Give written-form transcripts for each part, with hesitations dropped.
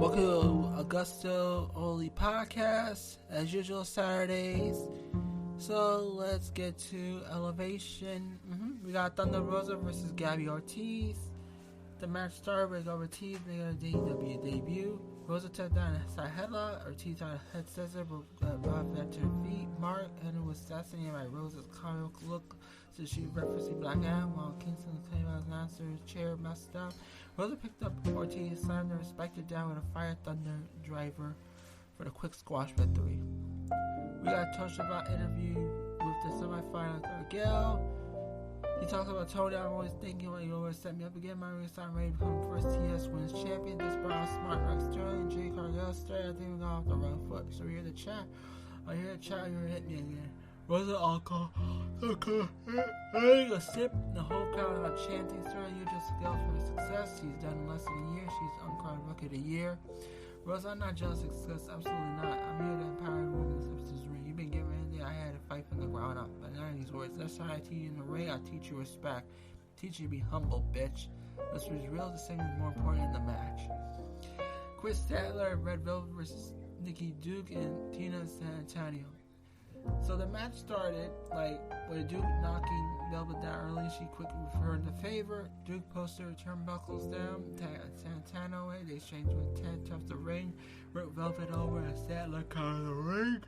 Welcome to AgostoAllElite podcast, as usual Saturdays. So let's get to Elevation. We got Thunder Rosa versus Gabby Ortiz. The match started with Ortiz making a AEW debut. Rosa took down a side headlock. Ortiz on a head scissor, but brought back to her feet. Mark and was assassinated by Rosa's comic look, so she referencing Black Adam while Kingston claimed as announcer's chair messed up. Rosa picked up Ortiz, slammed her, spiked it down with a Fire Thunder driver for the quick squash victory. We got a Toshiba interview with the semifinal Gail. He talks about Tony. I'm always thinking, well, you always set me up again. My ring I'm ready to become first TS Women's Champion. This Brown Smart Rock Sterling, Jay Cargill, straight. I think we got off the wrong foot. So we hear the chat. I hear the chat. You're hit me again. Rosa Alka. A sip. The whole crowd are chanting. Sarah, you just skills for the success. She's done in less than a year. She's uncrowned Rookie of the Year. Rosa, I'm not jealous of success. Absolutely not. I'm here to empower women in the substance ring. You've been given anything I had to fight from the ground up. But none of these words. That's how I teach you in the ring. I teach you respect. Teach you to be humble, bitch. This was real. The same is more important in the match. Chris Statler, Red Velvet versus Nikki Duke and Tina Santanio. So the match started with Duke knocking Velvet down early. She quickly referred the favor. Duke posted her turnbuckles down. Santana away. They exchanged with 10 tough the ring. Ripped Velvet over and Statler caught the ring.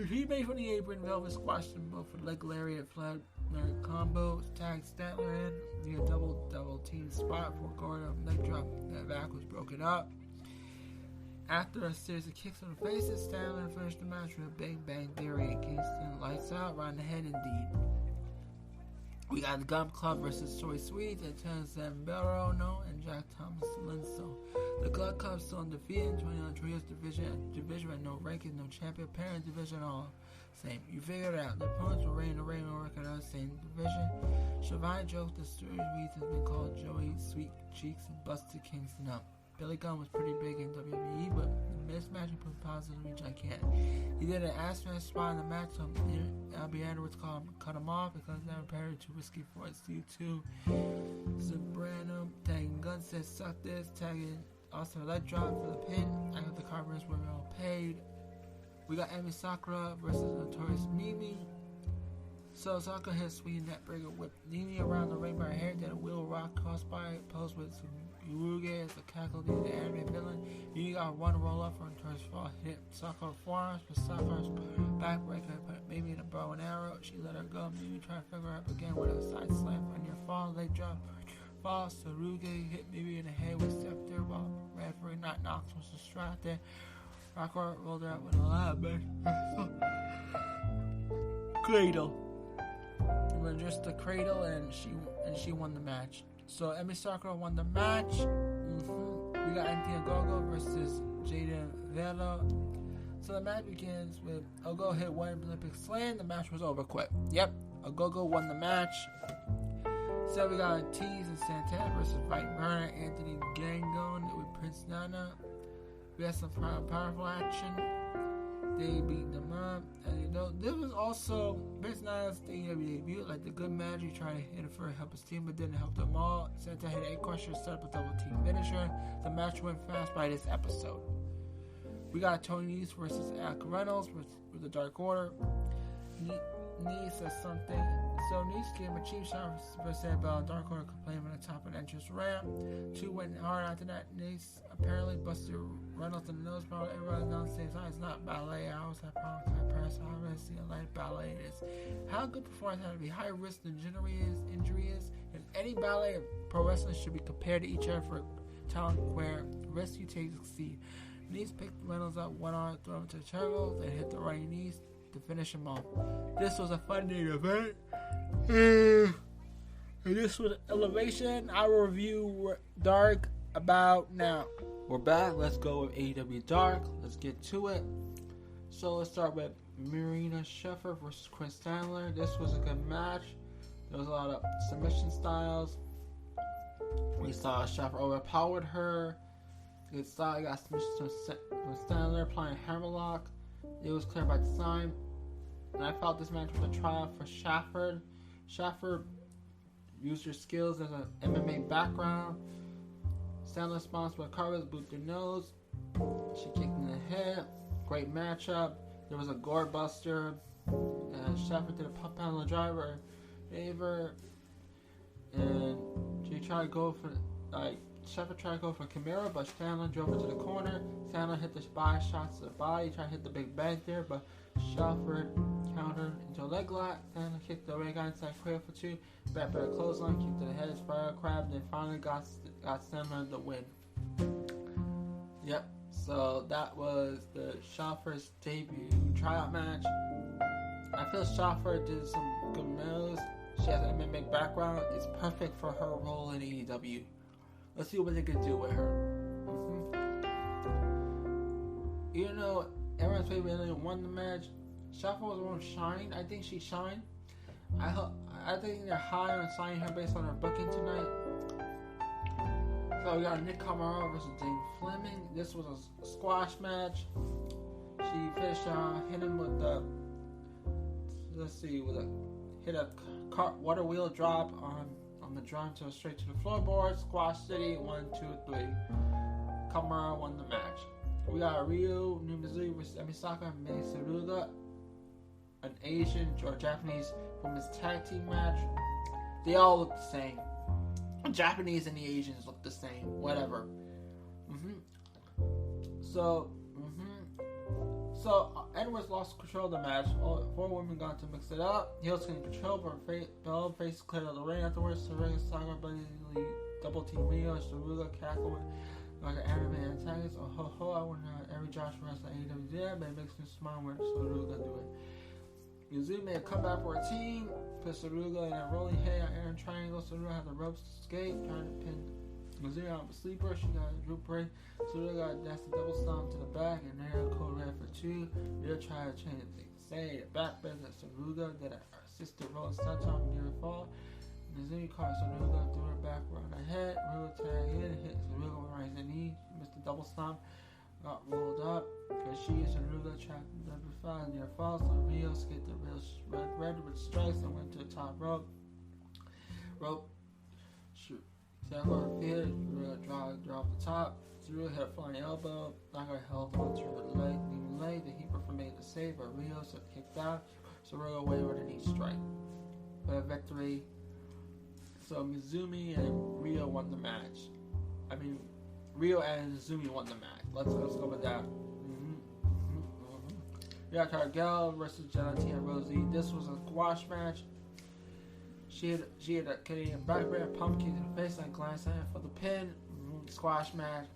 He made from the apron. Velvet squashed them both with leg lariat flag combo. Tagged Statler in. The double team spot for Gordon. Leg drop. That back was broken up. After a series of kicks on the faces, Statler finished the match with a Big Bang Theory. Kingston lights out, right in the head indeed. We got the Gump Club versus Soy Sweets and Ten Zamberono and Jack Thomas Linso. The Gump Club still undefeated in 21 Trios division with no ranking, no champion, parent division, all same. You figured it out. The opponents were reigning no record out, same division. Shavai joked the Soy Sweets has been called Joey Sweet Cheeks and busted Kingston up. Billy Gunn was pretty big in WWE, but the mismatch he put positively gigantic. He did an ass man spot in the match, so Albie Edwards cut him off because they were paired too risky for it. C2 Zambrano tagging Gunn said suck this, tagging Austin leg drop for the pin. I got the carvers were all paid. We got Emi Sakura versus Notorious Mimi. So Sakura hit sweet neckbreaker, whipped Nini around the ring by her hair, did a wheel rock crossbody pose with some Uruge as the cackle did the anime villain. You got one roll up for Notorious fall, hit Sakura forearms, but Sakura's backbreaker put maybe in a bow and arrow. She let her go. Mimi tried to figure her up again with a side slam for near fall, leg drop. Fall, Saruge hit Mimi in the head with Scepter while referee not Knox was distracted. Rockart rolled her out with a lab cradle. It was just the cradle, and she won the match. So Emi Sakura won the match. We got Anthony Ogogo versus Jada Vela. So the match begins with Ogogo hit one Olympic slam. The match was over quick. Yep, Ogogo won the match. So we got Tease and Santana versus Fight Burner, Anthony Gangone with Prince Nana. We had some powerful action. They beat them up. And this was also Prince Nana's debut. Like the good match, he tried to hit it for help his team, but didn't help them all. Santana hit 8 crushers, set up a double team finisher. The match went fast by this episode. We got Tony Nese versus Alec Reynolds with the Dark Order. Nese says something. So Nese gave a cheap shot for Sandbell and Dark Order complaining on the top of the entrance ramp. 2 went hard after that. Nese apparently busted Reynolds in the nose. Probably everyone knows it's not ballet. I always have problems with that person. I already see a light ballet is. How good performance had to be high risk than injury is. And any ballet or pro wrestling should be compared to each other for talent where risk you take to succeed. Nese picked Reynolds up, one arm, threw him to the table, then hit the right knee to finish him off. This was a fun main event. And this was Elevation. I will review Dark about now. We're back. Let's go with AEW Dark. Let's get to it. So let's start with Marina Sheffer versus Chris Sandler. This was a good match. There was a lot of submission styles. We saw Sheffer overpowered her. Good style. You got submission from Sandler applying hammerlock. It was clear by design. And I felt this match was a tryout for Shaffer. Shaffer used her skills as an MMA background. Sandler responds with Carlos boot the nose. She kicked in the head. Great matchup. There was a gore buster. Sheffield did a pump handle driver favor. And she tried to go for, Sheffield tried to go for Kimura, but Sandler drove into the corner. Sandler hit the body shots to the body, tried to hit the big bang there, but Sheffield countered into a leg lock. Sandler kicked the ring inside Quail for 2. Backbreaker clothesline, kicked to the head, spiral crab, then finally got Sandler the win. Yep, so that was the Shaffer's debut tryout match. I feel Shaffer did some good moves. She has an MMA background. It's perfect for her role in AEW. Let's see what they can do with her. Even though everyone's favorite alien won the match, Shaffer was the one who shined. I think she shined. I think they're high on signing her based on her booking tonight. So we got Nick Camarero versus Dane Fleming. This was a squash match. She finished hit him with the, hit a water wheel drop on the drum to straight to the floorboard. Squash City, 1, 2, 3. Camarero won the match. We got Ryo, New Missouri versus Emisaka Mei Saruga, an Asian or Japanese women's tag team match. They all look the same. The Japanese and the Asians look the same. Whatever. So Edwards lost control of the match. All 4 women got to mix it up. Heels can control, but Bell faces cleared out the ring afterwards. Saruga Saga blatantly double team Ryo. Saruga cackled like an anime antagonist. Oh ho ho! I wouldn't have every Josh wrestler AEW did, but it makes me smile when Saruga do it. Yuzu made a comeback for a team. Put Saruga in a rolling head on Aaron Triangle. Saruga had the ropes to escape, trying to pin Yuzu out with a sleeper. She got a droop break. Saruga got a nasty double stomp to the back, and there code red for 2. They're trying to change things. Say the back bend that Saruga did an assisted rolling senton near the fall. Mizuki caught Saruga threw her back around her head. Saruga tagged in, hit Saruga with rising knee. She missed the double stomp. Got rolled up. She and Saruga trapped number 5 near fall. So Ryo skipped the real red with strikes and went to the top rope. Shoot. Saruga repeated. Saruga dropped the top. Saruga hit a flying elbow. Naga held onto her leg, leaving leg. The Heaper for made the save, but Ryo kicked out. Saruga away with a knee strike. For a victory. So Mizumi and Ryo won the match. Ryo and Mizumi won the match. Let's go with that. We got Cargill versus Jonathan and Rosie. This was a squash match. She had a Canadian backbreaker, pump kick to the face, and glanced at it for the pin. Squash match.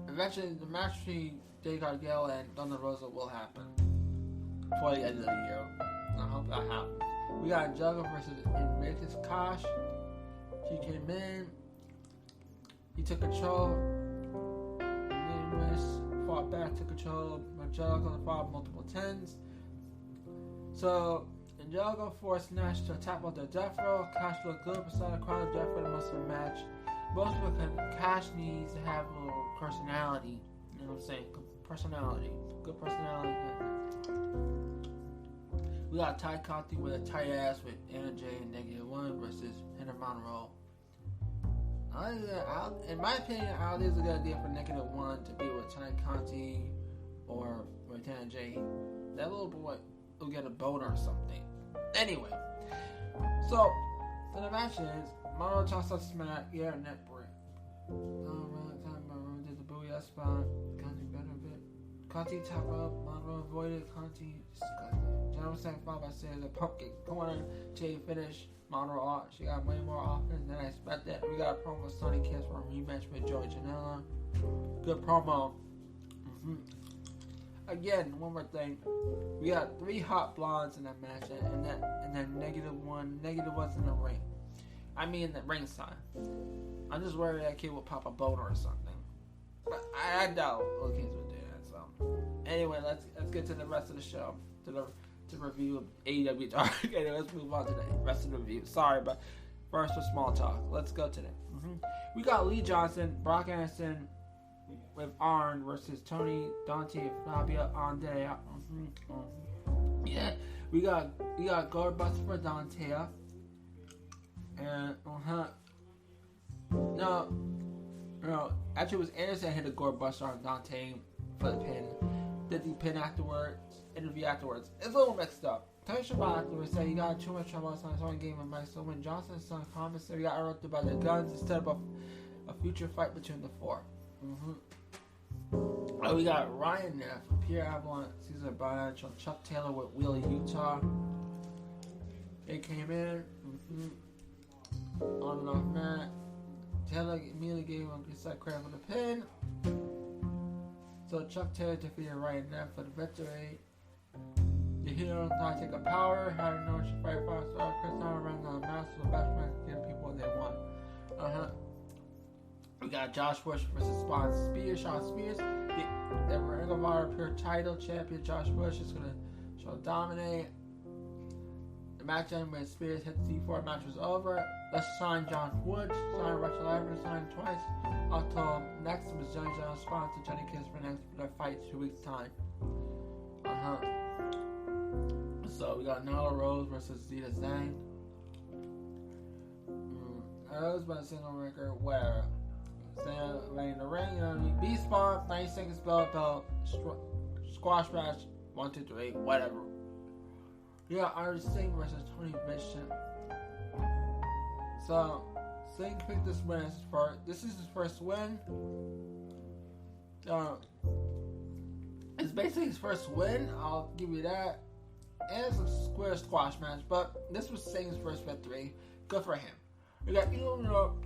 Eventually, the match between Dave Cargill and Thunder Rosa will happen before the end of the year. I hope that happens. We got Jugger versus Enriquez Kosh. He came in. He took control. Fought back, took control. Jugger fought multiple 10s. So, Jugger forced Nash to tap out the death row. Kosh looked good beside the crowd. Death row most of the match. Most because Kosh needs to have a little personality. You know what I'm saying? Good personality. We got Ty Conti with a tight ass with Anna J and -1 versus Heather Monroe. In my opinion, I think it's a good idea for -1 to be with Ty Conti or with Anna J. That little boy will get a boner or something. Anyway, so the match is Monroe tossed up smack, net break. Monroe did the booyah spot. Conti better a bit. Conti top up. Monroe avoided. Conti disgusting. Gentleman second followed by Sarah the pumpkin corner. Jay finish. Monroe off. She got way more offense than I expected. We got a promo with Sonny Kiss for a rematch with Joey Janela. Good promo. Again, one more thing. We got 3 hot blondes in that match, and then -1's in the ring. The ringside. I'm just worried that kid will pop a boner or something. But I doubt little kids would do that. So anyway, let's get to the rest of the show. To review of AEW Dark. Anyway, let's move on to the rest of the review. Sorry, but first for small talk. Let's go to that. We got Lee Johnson, Brock Anderson with Arn versus Tony, Dante, Fabio, Andrea. Yeah, we got guard buster for Dante. And no, Actually, it was Anderson hit a gore buster on Dante for the pin. Did the pin interview afterwards. It's a little mixed up. Tony Schiavone afterwards said he got too much trouble on his own game with Mike. So when Johnson's son comments said he got interrupted by the guns instead of a future fight between the four. Oh, we got Ryan Neff, Pierre Avalon, Cesar Barnett, Chuck Taylor with Wheelie, Utah. They came in. On and off mat. Taylor immediately gave him a credit for the pin. So Chuck Taylor defeated Ryan Neff for the victory. The hero thought to take a power, had no fight for so Chris Howard ran on the mat, so the best friends give people what they want. We got Josh Bush versus Sean Spears. The Ring of Honor Pure Title champion Josh Bush is going to dominate. The match ended when Spears hit the C4. Match was over. Let's sign John Woods. Sign Rachel Evans. Sign twice. Until next was Johnny Jones sponsor Johnny Kiss for their fight 2 weeks time. So we got Nyla Rose versus Zeta Zhang. Rose by a single record. Where? Laying in the ring, you know what I mean? B-Spot, 90 seconds belt, squash match, 1, 2, 3, whatever. You got Iris Singh versus Tony Bishop. So, Singh picked this win as his first. This is his first win. It's basically his first win, I'll give you that. And it's a square squash match, but this was Singh's first victory. Good for him. We got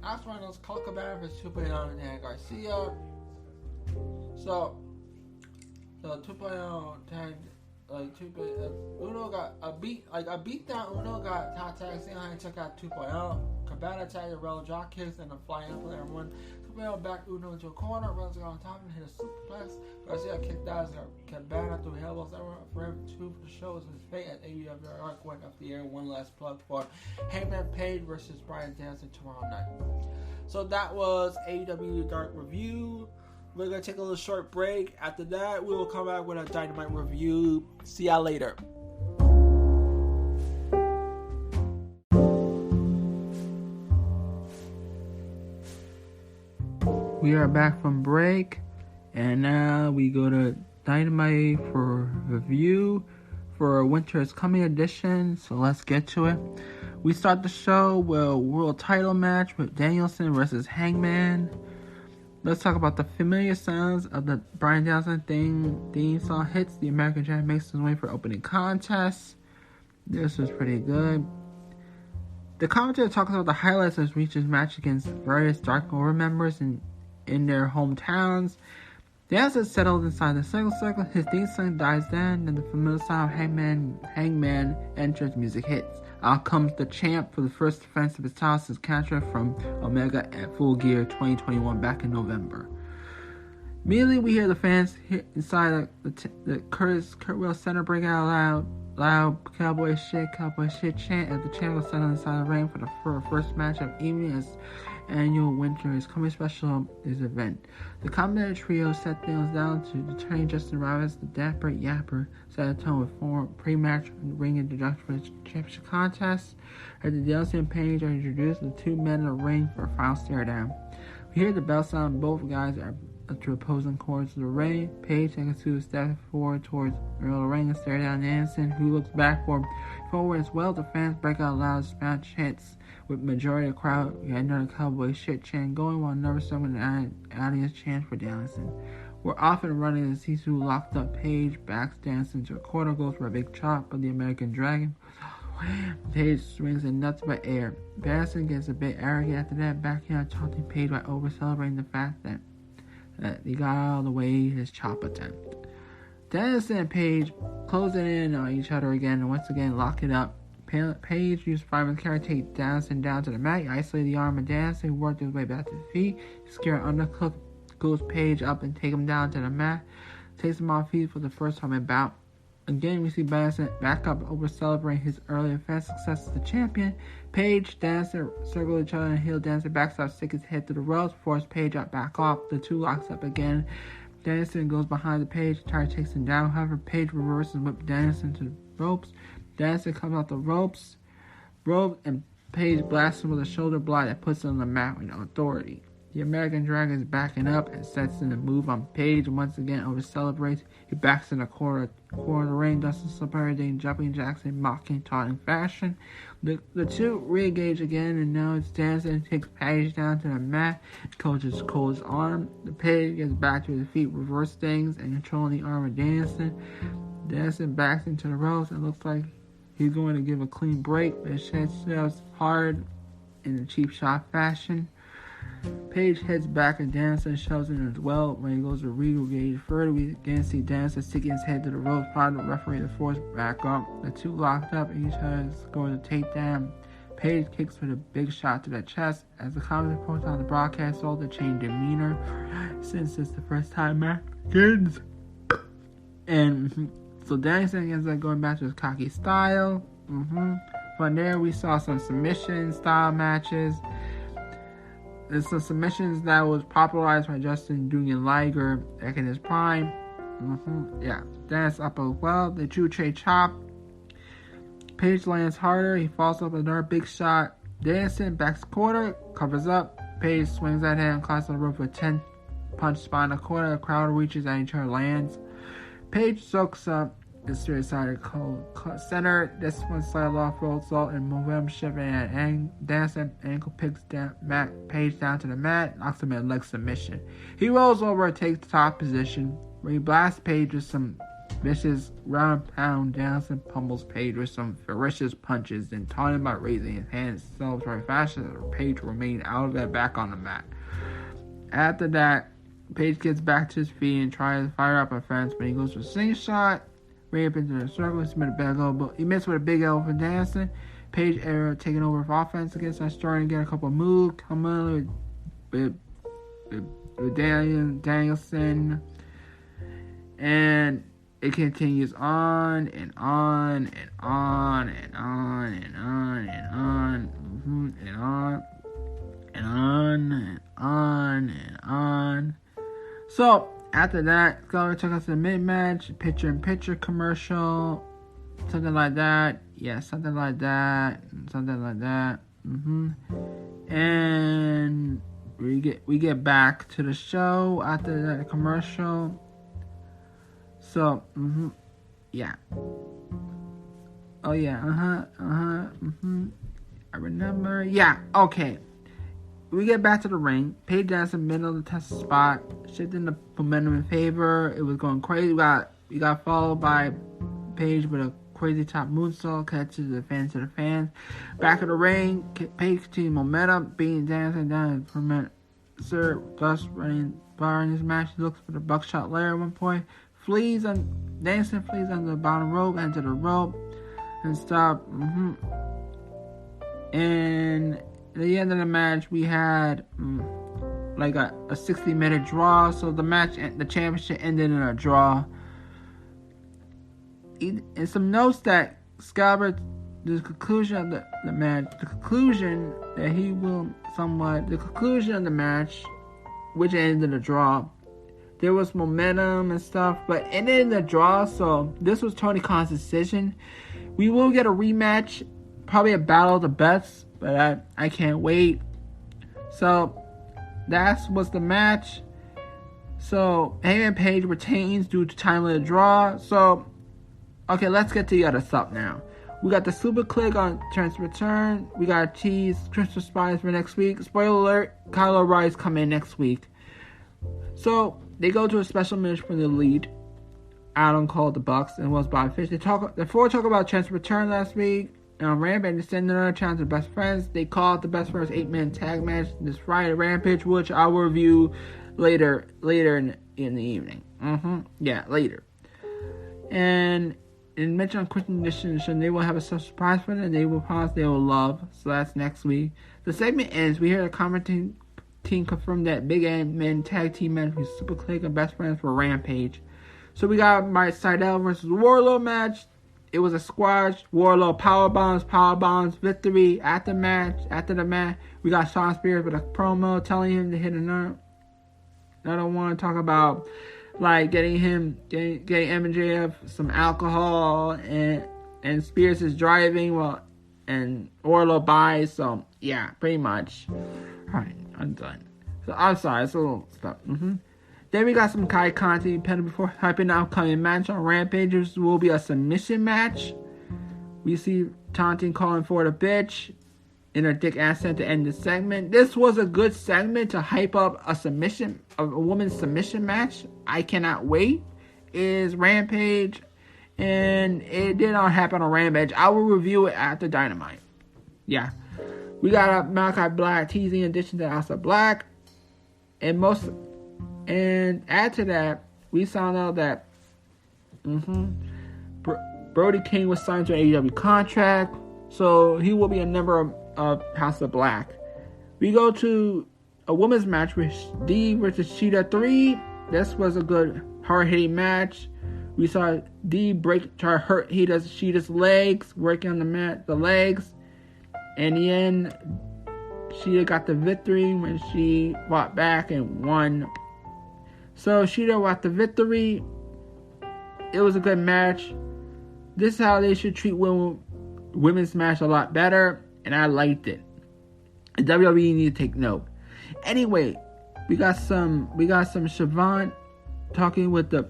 after Reynolds, Colt Cabana versus 2.0 and Dan Garcia. So 2.0 tagged Uno got a beatdown. Uno got top tag. Singh took out 2.0. Cabana tagged Rail drop kicks and a flying up with everyone. 2.0 backed Uno into a corner. Reynolds got on top and hit a superplex. Garcia kicked out. Cabana through elbows. Everyone forever 2 for the show was his fate at AEW Dark went off the air. One last plug for Hangman Page versus Bryan Danielson tomorrow night. So that was AEW Dark review. We're going to take a little short break. After that, we will come back with a Dynamite review. See y'all later. We are back from break. And now we go to Dynamite for review for Winter's Coming edition. So let's get to it. We start the show with a world title match with Danielson versus Hangman. Let's talk about the familiar sounds of the Bryan Danielson theme song hits. The American Giant makes his way for opening contest. This was pretty good. The commentator talks about the highlights of Reach's match against various Dark Order members in their hometowns. Danielson settled inside the circle. His theme song dies down, and the familiar sound of Hangman enters. Music hits. Out comes the champ for the first defense of his title since contract from Omega at Full Gear 2021 back in November. Immediately, we hear the fans inside the Kurt Will Center break out loud cowboy shit chant as the champ was settled inside the ring for the first match of evening as annual Winter is Coming special is event. The commentator trio set things down to determine Justin Roberts, the Dapper Yapper, set a tone with former pre-match ring introduction for the championship contest. As the Danielson and Page are introduced, the two men in the ring for a final stare down. We hear the bell sound. Both guys are to opposing corners of the ring. Page takes a step forward towards the middle of the ring and stare down Anderson, who looks back forward as well. The fans break out loud smash hits, with majority of the crowd getting another cowboy shit chant going, while another someone in the audience chants for Danielson. We're often running and sees who locked up Page, backs Danielson to a corner, goes for a big chop by the American Dragon. Page swings in nothing but air. Danielson gets a bit arrogant after that, backing out, taunting Page by over-celebrating the fact that he got out of the way his chop attempt. Danielson and Page closing in on each other again and once again lock it up. Page used fireman's carry to take Danielson down to the mat. He isolated the arm of Danielson, who worked his way back to the feet. Scared undercook goes Page up and take him down to the mat. Takes him off feet for the first time in bout. Again, we see Danielson back up over celebrating his early offense success as the champion. Page, Danielson circle each other and heel. Danielson backside, stick his head to the ropes, force Page out back off. The two locks up again. Danielson goes behind the Page, tries to take him down. However, Page reverses and whips Danielson to the ropes. Danielson comes out the ropes, and Page blasts him with a shoulder block that puts him on the mat with no authority. The American Dragon is backing up and sets in a move on Page. Once again, over celebrates. He backs in the corner of the ring. Dustin celebrating, jumping jacks in mocking, taunting fashion. The two re-engage again, and now it's Dancing takes Page down to the mat. Coaches Cole's arm. The Page gets back to his feet, reverse things, and controlling the arm of Dancing. Dancing backs into the ropes and looks like he's going to give a clean break, but his head shoves hard in a cheap shot fashion. Page heads back and Dancing shoves in as well. When he goes to re-engage further, we again see Dancing sticking his head to the ropes, part of the referee to force back up. The two locked up, each other is going to take down. Page kicks for the big shot to the chest. As the commentator points on the broadcast, all the change demeanor since it's the first time match begins. And so Dancing ends up going back to his cocky style. From there, we saw some submission style matches. There's some submissions that was popularized by Justin Dugan Liger back in his prime. Yeah, Dance up as well. The true trade chop. Page lands harder. He falls up another big shot. Dancing backs quarter, covers up. Page swings at him, climbs on the rope for a 10 punch spot in the corner. The crowd reaches at each other, lands. Page soaks up the straight side of center. This one slide off roll salt and momentum shift and Dancing ankle picks down Page down to the mat, knocks him in leg submission. He rolls over and takes the top position where he blasts Page with some vicious round pound. Dancing pummels Page with some ferocious punches and taunting by raising his hands celebratory fashion. Page remained out of that back on the mat. After that, Page gets back to his feet and tries to fire up offense, but he goes for a slingshot. Right up into the circle. He missed with a big elbow for Dancing. Page era taking over for offense against us, starting to get a couple of moves. Come on with Danielson. And it continues on and on and on and on and on and on and on and on and on and on. So after that, Scully took us to the mid-match, picture-in-picture commercial, something like that. Yeah, something like that. And we get back to the show after that commercial. So, yeah. Oh yeah, I remember. Yeah, okay. We get back to the ring. Page Dancing in the middle of the test spot, shifting the momentum in favor. It was going crazy. We got followed by Page with a crazy top moonsault, catches the fans to the fans. Back of the ring, Page continued momentum, beating Dancing down for a minute. Sir, thus running bar in his match. He looks for the buckshot layer at one point. Dancing flees under the bottom rope, enter the rope, and stop. And at the end of the match, we had like a 60-minute draw. So the championship ended in a draw. And some notes that Scalper, the conclusion of the match, the conclusion of the match, which ended in a draw. There was momentum and stuff, but it ended in a draw. So this was Tony Khan's decision. We will get a rematch, probably a battle of the best. But I can't wait. So that was the match. So Heyman Page retains due to timely draw. So okay, let's get to the other stuff now. We got the Super Click on Transfer Return. We got tease Christmas Spies for next week. Spoiler alert: Kyle O'Reilly's coming next week. So they go to a special match for the Elite. Adam called the Bucks and was by Fish. They talk about Transfer Return last week. Rampage extended another challenge to Best Friends. They called the Best Friends 8-man tag match this Friday Rampage, which I will review later in the evening. Yeah, later. And in mention on Christian Edition, they will have a special surprise for them. They will promise they will love. So that's next week. The segment ends. We hear the commenting team confirm that Big Men tag team match with Super Click and Best Friends for Rampage. So we got Mike Seidel versus Wardlow match. It was a squash. Wardlow power bombs, victory. After the match, we got Shawn Spears with a promo telling him to hit another. I don't want to talk about like getting MJF some alcohol and Spears is driving and Wardlow buys. So yeah, pretty much. Alright, I'm done. So I'm sorry, it's a little stuff. Then we got some Kai Conti pending before hyping the upcoming match on Rampagers will be a submission match. We see Taunting calling for the bitch in her dick accent to end the segment. This was a good segment to hype up a woman's submission match. I cannot wait. Is Rampage, and it did not happen on Rampage. I will review it after Dynamite. Yeah, we got a Malachi Black teasing in addition to Asa Black, and add to that, we found out that Brody King was signed to an AEW contract, so he will be a member of House of Black. We go to a women's match with D versus Sheeta 3. This was a good hard-hitting match. We saw D try to hurt Sheeta's legs, working on the legs. In the end, Sheeta got the victory when she fought back and won. So Sheeta got the victory. It was a good match. This is how they should treat women's match a lot better, and I liked it. And WWE need to take note. Anyway, we got some Siobhan talking with the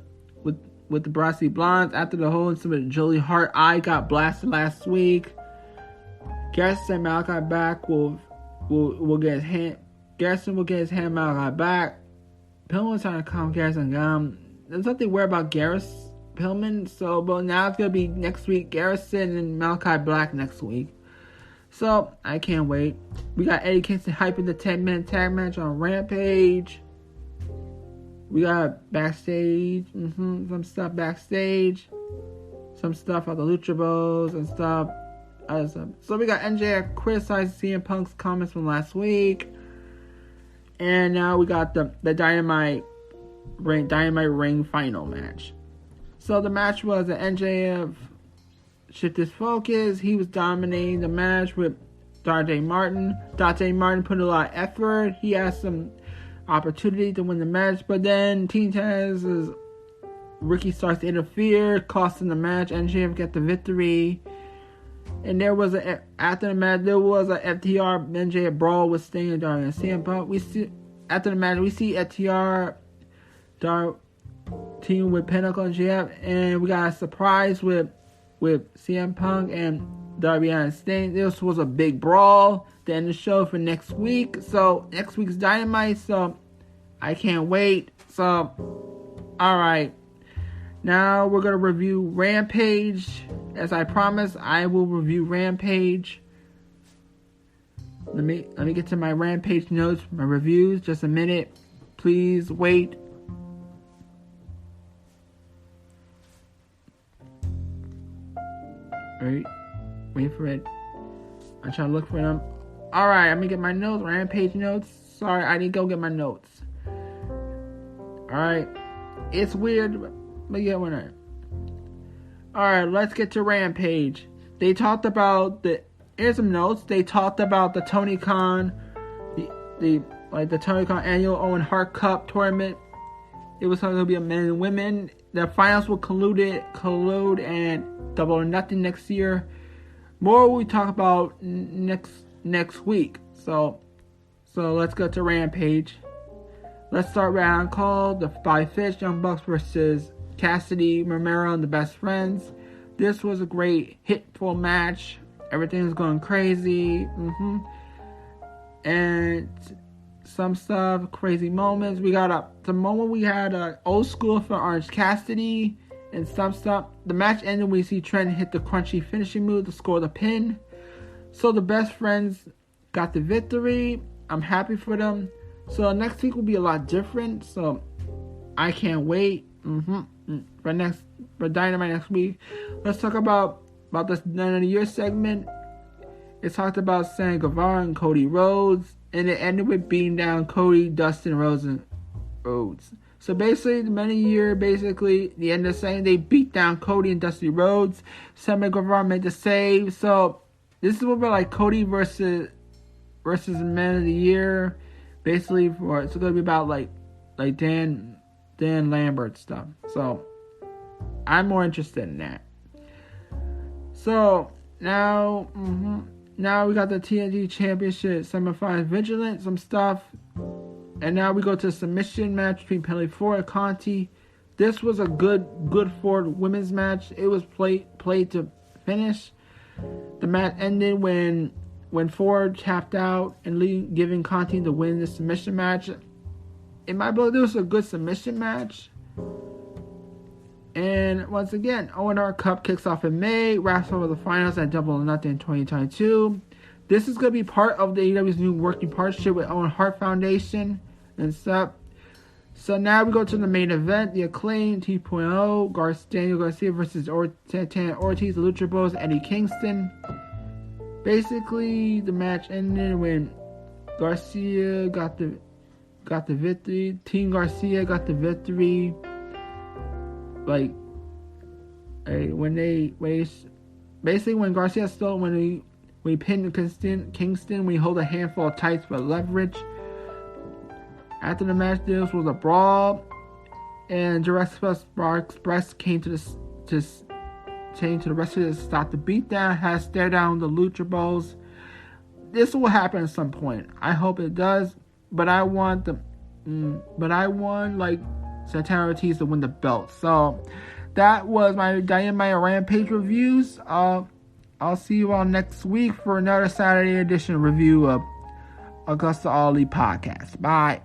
Brassy Blondes after the whole incident with Jolie Hart. I got blasted last week. Garrison and Malachi back will get his hand. Garrison will get his hand Malachi back. Pillman was trying to calm Garrison down. There's nothing weird about Pillman. So, but now it's gonna be next week. Garrison and Malachi Black next week. So I can't wait. We got Eddie Kingston hyping the 10-man tag match on Rampage. We got backstage, some stuff backstage, some stuff at the Lucha Bros and stuff. So we got MJF criticizing CM Punk's comments from last week, and now we got the Dynamite Ring final match. So the match was that MJF shifted his focus. He was dominating the match with Dante Martin. Dante Martin put a lot of effort. He had some opportunity to win the match, but then Team Taz's Ricky starts to interfere, costing the match. MJF got the victory. And after the match, there was a FTR MJF brawl with Sting and Darby and CM Punk. After the match, we see FTR team with Pinnacle and JF, and we got a surprise with CM Punk and Darby and Sting. This was a big brawl. To end the show for next week. So next week's Dynamite. So I can't wait. So alright. Now we're gonna review Rampage. As I promised, I will review Rampage. Let me get to my Rampage notes, my reviews. Just a minute. Please wait. Wait for it. I'm trying to look for them. Alright, I'm gonna get my notes, Rampage notes. Sorry, I need to go get my notes. Alright. It's weird, but yeah, we're not. Alright, let's get to Rampage. They talked about here's some notes. They talked about the Tony Khan, the Tony Khan annual Owen Hart Cup tournament. It was going to be a men and women. The finals will collude and Double or Nothing next year. More we talk about next week. So let's go to Rampage. Let's start round called the Five Fish Young Bucks versus Cassidy, Romero, and the Best Friends. This was a great hitful match. Everything was going crazy. And some stuff, crazy moments. We got the moment we had old school for Orange Cassidy and some stuff. The match ended when we see Trent hit the crunchy finishing move to score the pin. So the Best Friends got the victory. I'm happy for them. So next week will be a lot different. So I can't wait. For Dynamite next week. Let's talk about this end of the year segment. It talked about Sam Guevara and Cody Rhodes, and it ended with beating down Cody, Dustin Rhodes. So basically, the end of the year, the end of the segment, they beat down Cody and Dusty Rhodes. Sam Guevara made the save. So this is a little bit like Cody versus Man of the Year. Basically, it's going to be about like Dan Lambert stuff. So I'm more interested in that. So now we got the TNT Championship semifinals, Vigilant, some stuff, And now we go to a submission match between Penalty Ford and Conti. This was a good Ford women's match. It was played to finish. The match ended when Ford tapped out and giving Conti the win in the submission match. In my book, this was a good submission match. And once again, O&R Cup kicks off in May, wraps over the finals at Double or Nothing in 2022. This is going to be part of the AEW's new working partnership with Owen Hart Foundation and stuff. So now we go to the main event, the Acclaim 2.0, Daniel Garcia versus Santana Ortiz, the Lucha Bros, Eddie Kingston. Basically, the match ended when Garcia got the victory. Team Garcia got the victory. Like, when Garcia stole, when we pinned Kingston, we hold a handful of tights for leverage. After the match, this was a brawl, and Jurassic Express came to the wrestlers to stop the beatdown, had to stare down the Lucha Bros. This will happen at some point. I hope it does, but I want like Santana Ortiz to win the belt. So that was my Dynamite Rampage reviews. I'll see you all next week for another Saturday edition review of AgostoAllElite podcast. Bye.